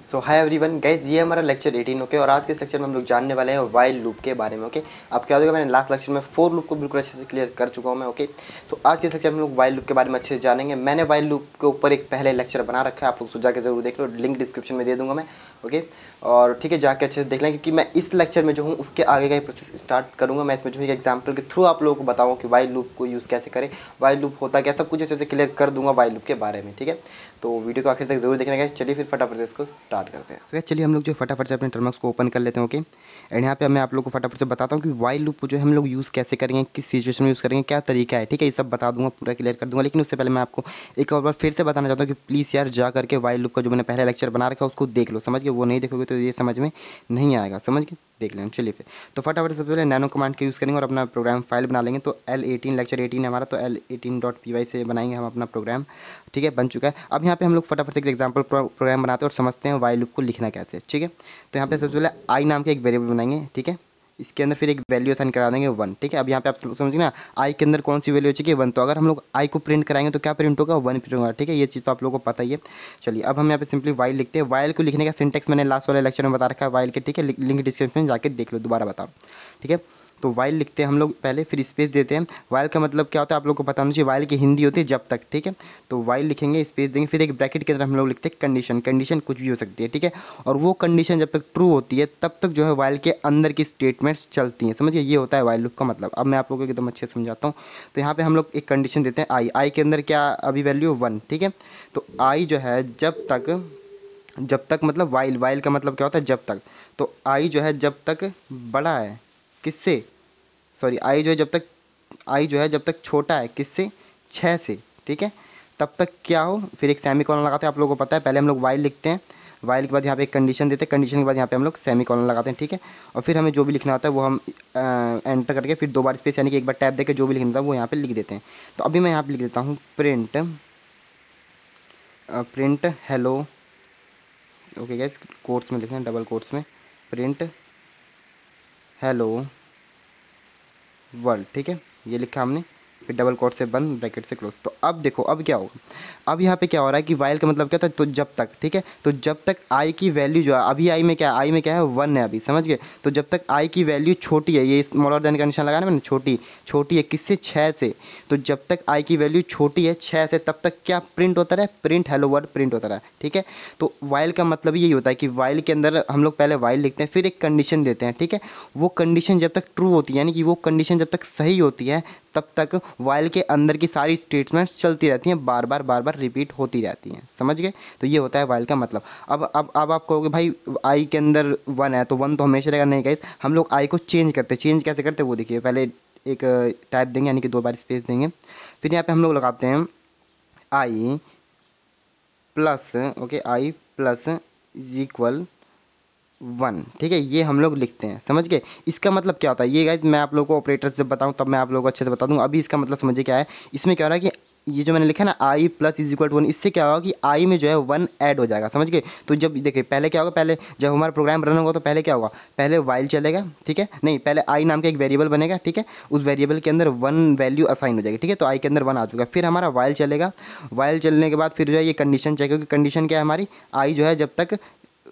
सो hi everyone guys, ये हमारा lecture 18 okay. और आज के इस लेक्चर में हम लोग जानने वाले हैं वाइल लूप के बारे में। ओके, आपको याद होगा मैंने लास्ट लेक्चर में फोर लूप को बिल्कुल अच्छे से क्लियर कर चुका हूँ मैं। ओके, सो आज के इस लेक्चर में हम लोग वाइल लूप के बारे में अच्छे से जानेंगे। मैंने वाइल लूप के ऊपर एक पहले लेक्चर बना रखा है, आप लोग सुझा के जरूर देख लो, लिंक डिस्क्रिप्शन में दे दूंगा मैं। ओके, और ठीक है, जाके अच्छे से देख लें, क्योंकि मैं इस लेक्चर में जो हूँ उसके आगे का ही प्रोसेस स्टार्ट करूँगा। मैं इसमें जो है एग्जाम्पल के थ्रू आप लोगों को बताऊँगा कि वाइल लूप को यूज़ कैसे करें, वाइल लूप होता क्या, सब कुछ अच्छे से क्लियर कर दूंगा वाइल लूप के बारे में। ठीक है, तो वीडियो को आखिर तक जरूर देखने का। चलिए फिर फटाफट से इसको स्टार्ट करते हैं। तो चलिए हम लोग जो फटाफट से अपने टर्म्स को ओपन कर लेते हैं। ओके, एंड यहाँ पे मैं आप लोग को फटाफट से बताता हूँ कि वाइल लूप जो है हम लोग यूज़ कैसे करेंगे, किस सिचुएशन में यूज़ करेंगे, क्या तरीका है। ठीक है, ये सब बता दूंगा, पूरा क्लियर कर दूंगा। लेकिन उससे पहले मैं आपको एक और बार फिर से बताना चाहता हूँ कि प्लीज़ यार जा करके वाइल लूप का जो मैंने पहला लेक्चर बना रखा है उसको देख लो, समझ के। वो नहीं देखोगे तो ये समझ में नहीं आएगा, समझ के देख लेना। चलिए फिर तो फटाफट से सबसे पहले नैनो कमांड का यूज़ करेंगे और अपना प्रोग्राम फाइल बना लेंगे। तो L18 लेक्चर 18 है हमारा, तो L18.py से बनाएंगे हम अपना प्रोग्राम। ठीक है, बन चुका है। अब यहाँ पे हम लोग फटाफट से एक एग्जाम्पल प्रोग्राम बनाते हैं और समझते हैं वाइल लूप को लिखना कैसे। ठीक है, तो यहाँ पे सबसे पहले आई नाम का एक वेरिएबल बनाएंगे। ठीक है, इसके अंदर फिर एक वैल्यू असाइन करा देंगे 1। ठीक है, अब यहाँ पे आप समझिए ना, आई के अंदर कौन सी वैल्यू हो चुकी है 1। तो अगर हम लोग आई को प्रिंट कराएंगे तो क्या प्रिंट होगा, 1 प्रिंट होगा। ठीक है, ये चीज़ तो आप लोगों को पता ही है। चलिए अब हम यहाँ पे सिंपली वाइल लिखते हैं। वाइल को लिखने का सिंटेक्स मैंने लास्ट वाले लेक्चर में बता रखा है वाइल के। ठीक है, लिंक डिस्क्रिप्शन में जाके देख लो, दोबारा बता रहा हूँ। ठीक है, तो वाइल लिखते हैं हम लोग पहले, फिर स्पेस देते हैं। वाइल का मतलब क्या होता है आप लोग को पता होना चाहिए। वाइल की हिंदी होती है जब तक। ठीक है, तो वाइल लिखेंगे, स्पेस देंगे, फिर एक ब्रैकेट के अंदर हम लोग लिखते हैं कंडीशन। कंडीशन कुछ भी हो सकती है। ठीक है, और वो कंडीशन जब तक ट्रू होती है तब तक जो है वाइल के अंदर की स्टेटमेंट्स चलती हैं। समझिए, ये होता है वाइल लूप का मतलब। अब मैं आप लोगों को एकदम अच्छे से समझाता हूँ। तो यहाँ पे हम लोग एक कंडीशन देते हैं आई। आई के अंदर क्या अभी वैल्यू 1। ठीक है, तो आई जो है जब तक मतलब वाइल, वाइल का मतलब क्या होता है जब तक। तो आई जो है जब तक बड़ा है किससे, सॉरी, आई जो है जब तक छोटा है किससे, 6 से। ठीक है, तब तक क्या हो, फिर एक सेमी कॉलन लगाते हैं। आप लोगों को पता है, पहले हम लोग वाइल लिखते हैं, वाइल के बाद यहाँ पे एक कंडीशन देते हैं, कंडीशन के बाद यहाँ पे हम लोग सेमी कॉलन लगाते हैं। ठीक है, और फिर हमें जो भी लिखना होता है वो हम एंटर करके फिर 2 बार स्पेस यानी कि एक बार टैब देकर जो भी लिखना होता है वो यहाँ पे लिख देते हैं। तो अभी मैं यहाँ पे लिख देता हूँ print, print hello. Okay gas, quotes में लिखना है, डबल कोट्स में, प्रिंट हेलो वर्ल्ड। ठीक है, ये लिखा हमने, फिर डबल कोट से बंद, ब्रैकेट से क्लोज। तो अब देखो अब क्या होगा। अब यहाँ पे क्या हो रहा है कि वाइल का मतलब क्या था, तो जब तक। ठीक है, तो जब तक आई की वैल्यू जो है, अभी आई में क्या है, आई में क्या है 1 है अभी, समझ गए। तो जब तक आई की वैल्यू छोटी है, ये स्मॉलर देन का निशान लगाना मैंने, छोटी छोटी है किससे, 6 से। तो जब तक आई की वैल्यू छोटी है 6 से, तब तक क्या प्रिंट होता रहा, प्रिंट हेलो वर्ड प्रिंट होता रहा। ठीक है, तो वाइल का मतलब यही होता है कि वाइल के अंदर हम लोग पहले वाइल लिखते हैं, फिर एक कंडीशन देते हैं। ठीक है, वो कंडीशन जब तक ट्रू होती है, यानी कि वो कंडीशन जब तक सही होती है, तब तक वाइल के अंदर की सारी स्टेटमेंट्स चलती रहती हैं, बार बार रिपीट होती रहती हैं। समझ गए, तो ये होता है वाइल का मतलब। अब आप कहोगे भाई आई के अंदर 1 है तो 1 तो हमेशा रहेगा। नहीं गाइस, हम लोग आई को चेंज करते, चेंज कैसे करते वो देखिए। पहले एक टाइप देंगे यानी कि 2 बार स्पेस देंगे, फिर यहाँ पे हम लोग लगाते हैं I plus, okay, I plus is equal 1। ठीक है, ये हम लोग लिखते हैं, समझ गए। इसका मतलब क्या होता है ये गाइज, मैं आप लोगों को ऑपरेटर्स जब बताऊं तब मैं आप लोगों को अच्छे से बता दूंगा। अभी इसका मतलब समझिए क्या है। इसमें क्या हो रहा है कि ये जो मैंने लिखा है ना, आई प्लस इज इक्वल टू 1, इससे क्या होगा कि आई में जो है 1 ऐड हो जाएगा, समझ गए। तो जब देखिए पहले क्या होगा, पहले जब हमारा प्रोग्राम रन होगा तो पहले क्या होगा, पहले वाइल चलेगा। ठीक है, नहीं, पहले आई नाम का एक वेरिएबल बनेगा। ठीक है, उस वेरिएबल के अंदर 1 वैल्यू असाइन हो जाएगी। ठीक है, तो आई के अंदर 1 आ चुका है, फिर हमारा वाइल चलेगा। वाइल चलने के बाद फिर जो है ये कंडीशन चेक होगी। कंडीशन क्या है हमारी, आई जो है जब तक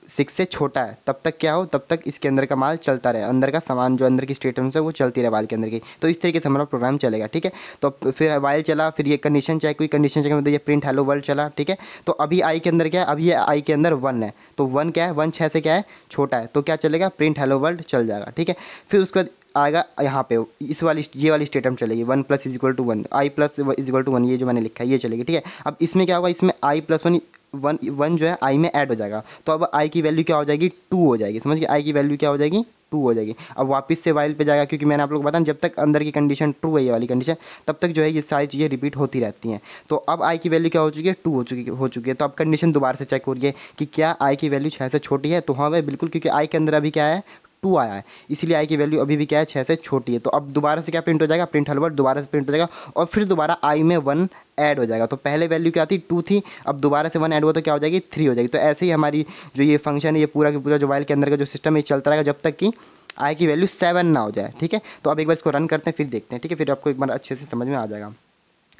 6 से छोटा है तब तक क्या हो, तब तक इसके अंदर का माल चलता रहे, अंदर का सामान जो अंदर की स्टेटमेंट्स है वो चलती रहे वाइल के अंदर की। तो इस तरीके से हमारा प्रोग्राम चलेगा। ठीक है, तो फिर वाइल चला, फिर ये कंडीशन चेक हुई, कंडीशन चेक में ये प्रिंट हेलो वर्ल्ड चला। ठीक है, तो अभी आई के अंदर क्या है, अभी ये आई के अंदर 1 है, तो 1 क्या है, 1 6 से क्या है, छोटा है, तो क्या चलेगा, प्रिंट हेलो वर्ल्ड चल जाएगा। ठीक है, फिर उसके बाद आएगा यहाँ पे इस वाली, ये वाली स्टेटमेंट चलेगी 1 plus is equal to 1, I plus is equal to 1, ये जो मैंने लिखा है ये चलेगी। ठीक है, अब इसमें क्या होगा, इसमें आई प्लस 1 वन जो है आई में ऐड हो जाएगा। तो अब आई की वैल्यू क्या हो जाएगी, 2 हो जाएगी, समझ गए। आई की वैल्यू क्या हो जाएगी, 2 हो जाएगी। अब वापस से वाइल पे जाएगा, क्योंकि मैंने आप लोग को बताया जब तक अंदर की कंडीशन ट्रू है, ये वाली कंडीशन, तब तक जो है ये सारी चीज़ें रिपीट होती रहती हैं। तो अब आई की वैल्यू क्या हो चुकी है, 2 हो चुकी है। तो अब कंडीशन दोबारा से चेक हो रही है कि क्या आई की वैल्यू 6 से छोटी है। तो हाँ भाई बिल्कुल, क्योंकि आई के अंदर अभी क्या है, 2 आया है, इसीलिए आई की वैल्यू अभी भी क्या है, 6 से छोटी है। तो अब दोबारा से क्या प्रिंट हो जाएगा, प्रिंट हेलो वर्ड दोबारा से प्रिंट हो जाएगा, और फिर दोबारा आई में 1 ऐड हो जाएगा। तो पहले वैल्यू क्या थी, 2 थी, अब दोबारा से 1 ऐड हुआ तो क्या हो जाएगी, 3 हो जाएगी। तो ऐसे ही हमारी जो ये फंक्शन है, ये पूरा का पूरा जो वाइल के अंदर का जो सिस्टम है ये चलता रहेगा जब तक कि आई की वैल्यू 7 ना हो जाए। ठीक है, तो अब एक बार इसको रन करते हैं फिर देखते हैं। ठीक है, फिर आपको एक बार अच्छे से समझ में आ जाएगा।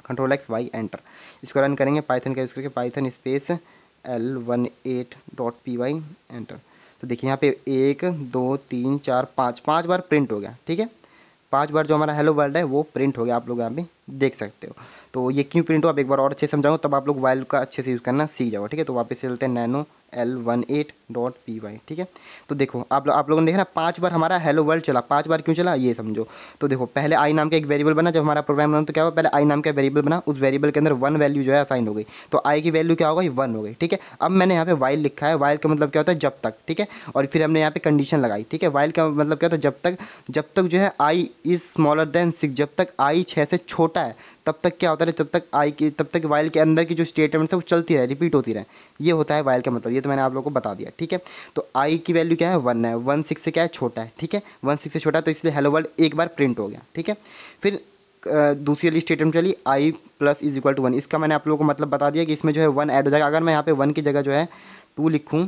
Ctrl+X+Y एंटर, इसको रन करेंगे पाइथन का यूज़ करके, पाइथन स्पेस L18.py एंटर। तो देखिए यहाँ पे 1 2 3 4 5 5 बार प्रिंट हो गया, ठीक है। 5 बार जो हमारा हेलो वर्ल्ड है वो प्रिंट हो गया, आप लोग यहाँ पे देख सकते हो। तो ये क्यों प्रिंट हुआ अब एक बार और अच्छे से समझाऊँ, तब आप लोग वाइल का अच्छे से यूज़ करना सीख जाओ, ठीक है। तो वापस से चलते हैं नैनो L18.py, ठीक है। तो देखो आप लोगों ने देखा ना 5 बार हमारा हेलो वर्ल्ड चला, 5 बार क्यों चला ये समझो। तो देखो पहले आई नाम का एक वेरिएबल बना, जब हमारा प्रोग्राम बना तो क्या हुआ, पहले आई नाम का वेरिएबल बना, उस वेरिएबल के अंदर 1 वैल्यू जो है असाइन हो गई, तो आई की वैल्यू क्या हो गई 1 हो गई, ठीक है। अब मैंने यहाँ पे वाइल लिखा है, वाइल का मतलब क्या होता है जब तक, ठीक है। और फिर हमने यहाँ पे कंडीशन लगाई, ठीक है। वाइल का मतलब क्या होता है जब तक जो है आई इज स्मॉलर देन 6, जब तक आई 6 से छोटा है तब तक क्या होता है, तब तक वाइल के अंदर की जो स्टेटमेंट्स है वो चलती रहे, रिपीट होती रहे, ये होता है वाइल का मतलब। ये तो मैंने आप लोगों को बता दिया, ठीक है। तो आई की वैल्यू क्या है 1 है, 1 6 से क्या है छोटा है, ठीक है। 1 6 से छोटा है तो इसलिए हेलो वर्ल्ड एक बार प्रिंट हो गया, ठीक है। फिर दूसरी वाली स्टेटमेंट चली आई प्लस इज इक्वल टू 1, इसका मैंने आप लोगों को मतलब बता दिया कि इसमें जो है 1 ऐड हो जाएगा। अगर मैं यहाँ पे 1 की जगह जो है 2 लिखूँ,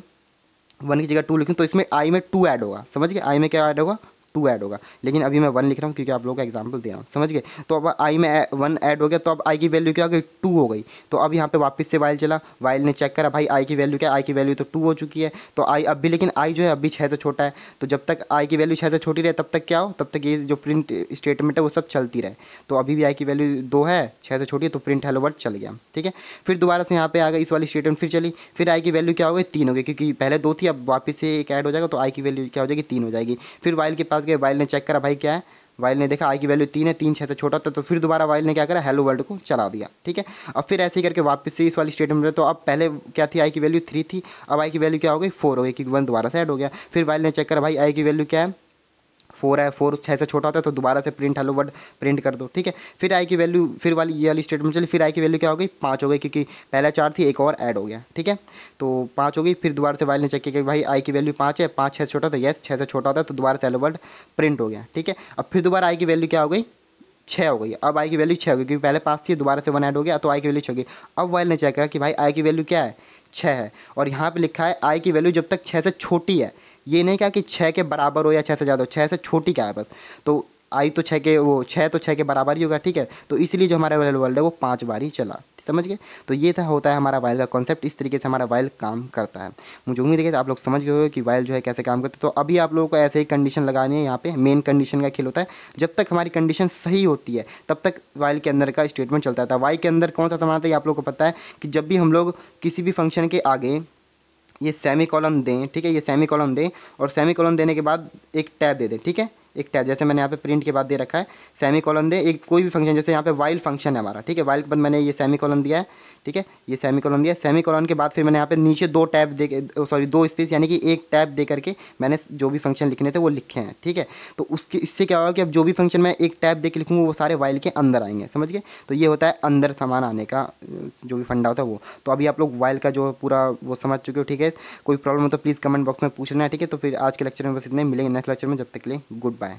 1 की जगह 2 लिखूँ तो इसमें आई में 2 ऐड होगा, समझ गए। आई में क्या ऐड होगा 2 ऐड होगा, लेकिन अभी मैं 1 लिख रहा हूँ क्योंकि आप लोगों को एग्जांपल दे रहा हूँ, समझ गए। तो अब आई में 1 ऐड हो गया, तो अब आई की वैल्यू क्या हो गई 2 हो गई। तो अब यहाँ पे वापस से वाइल चला, वाइल ने चेक करा भाई आई की वैल्यू क्या है, आई की वैल्यू तो 2 हो चुकी है। तो आई अब भी, लेकिन आई जो है अभी 6 से छोटा है, तो जब तक आई की वैल्यू 6 से छोटी रहे तब तक क्या हो, तब तक ये जो प्रिंट स्टेटमेंट है वो सब चलती रहे। तो अभी भी आई की वैल्यू 2 है, 6 से छोटी है, तो प्रिंट हेलो वर्ल्ड चल गया, ठीक है। फिर दोबारा से यहाँ पे आ गई इस वाली स्टेटमेंट, फिर चली, फिर आई की वैल्यू क्या हो गई 3 हो गई, क्योंकि पहले 2 थी, अब वापस से एक ऐड हो जाएगा तो आई की वैल्यू क्या हो जाएगी 3 हो जाएगी। फिर वाइल के पास गए, वाइल ने चेक करा भाई क्या है, वाइल ने देखा आई की वैल्यू 3 है, 3 6 से छोटा था, तो फिर दोबारा वाइल ने क्या करा हेलो वर्ल्ड को चला दिया, ठीक है। अब फिर ऐसे ही करके वापस से इस वाली स्टेटमेंट में, तो अब पहले क्या थी आई की वैल्यू 3 थी, अब आई की वैल्यू क्या हो गई 4 हो गई, क्योंकि 1 दोबारा से ऐड हो गया। फिर वाइल ने चेक करा भाई आई की वैल्यू क्या है 4 है, 4 6 से छोटा होता है, तो दोबारा से प्रिंट हेलो वर्ड प्रिंट कर दो, ठीक है। फिर आई की वैल्यू, फिर वाली ये वाली स्टेटमेंट चली, फिर आई की वैल्यू क्या हो गई 5 हो गई, क्योंकि पहले 4 थी एक और ऐड हो गया, ठीक है। तो 5 हो गई। फिर दोबारा से वाइल ने चेक किया कि भाई आई की वैल्यू 5 है, 5 6 से छोटा था, यस 6 से छोटा होता है, तो दोबारा से हेलो वर्ड प्रिंट हो गया, ठीक है। अब फिर दोबारा आई की वैल्यू क्या हो गई 6 हो गई। अब आई की वैल्यू 6 हो गई, क्योंकि पहले 5 थी, दोबारा से 1 ऐड हो गया, तो आई की वैल्यू 6 हो गई। अब वाइल ने चेक किया कि भाई आई की वैल्यू क्या है 6 है, और यहाँ पे लिखा है आई की वैल्यू जब तक 6 से छोटी है, ये नहीं कहा कि 6 के बराबर हो या 6 से ज़्यादा हो, 6 से छोटी क्या है बस। तो आई तो 6 के, वो 6 तो 6 के बराबर ही होगा, ठीक है। तो इसलिए जो हमारा वर्ल्ड है वो 5 बार ही चला, समझ गए। तो ये था होता है हमारा वाइल का कॉन्सेप्ट, इस तरीके से हमारा वाइल काम करता है। मुझे उम्मीद है कि आप लोग समझ गए हो कि वाइल जो है कैसे काम करता है। तो अभी आप लोगों को ऐसे ही कंडीशन लगानी है, यहाँ पे मेन कंडीशन का खेल होता है। जब तक हमारी कंडीशन सही होती है तब तक वाइल के अंदर का स्टेटमेंट चलता था। वाइल के अंदर कौन सा सामान आता है ये आप लोग को पता है, कि जब भी हम लोग किसी भी फंक्शन के आगे ये सेमी कॉलन दें, ठीक है, ये सेमी कॉलन दें, और सेमी कॉलन देने के बाद एक टैब दे दें, ठीक है, एक टैब, जैसे मैंने यहाँ पे प्रिंट के बाद दे रखा है सेमी कॉलन दे, एक कोई भी फंक्शन, जैसे यहाँ पे वाइल फंक्शन है हमारा, ठीक है, वाइल के बाद मैंने ये सेमी कॉलन दिया है, ठीक है, ये सेमी कॉलन दिया, सेमी कॉलन के बाद फिर मैंने यहाँ पे नीचे 2 टैब दे के, सॉरी 2 स्पेस यानी कि एक टैब दे करके मैंने जो भी फंक्शन लिखने थे वो लिखे हैं, ठीक है। तो उसके इससे क्या होगा कि अब जो भी फंक्शन मैं एक टैब दे के लिखूँगा वो सारे वाइल के अंदर आएंगे, समझ गए। तो ये होता है अंदर सामान आने का जो भी फंडा होता है वो। तो अभी आप लोग वाइल का जो पूरा वो समझ चुके हो, ठीक है। कोई प्रॉब्लम हो तो प्लीज़ कमेंट बॉक्स में पूछना है, ठीक है। तो फिर आज के लेक्चर में बस इतने, मिलेंगे नेक्स्ट लेक्चर में, जब तक के लिए गुड बाय।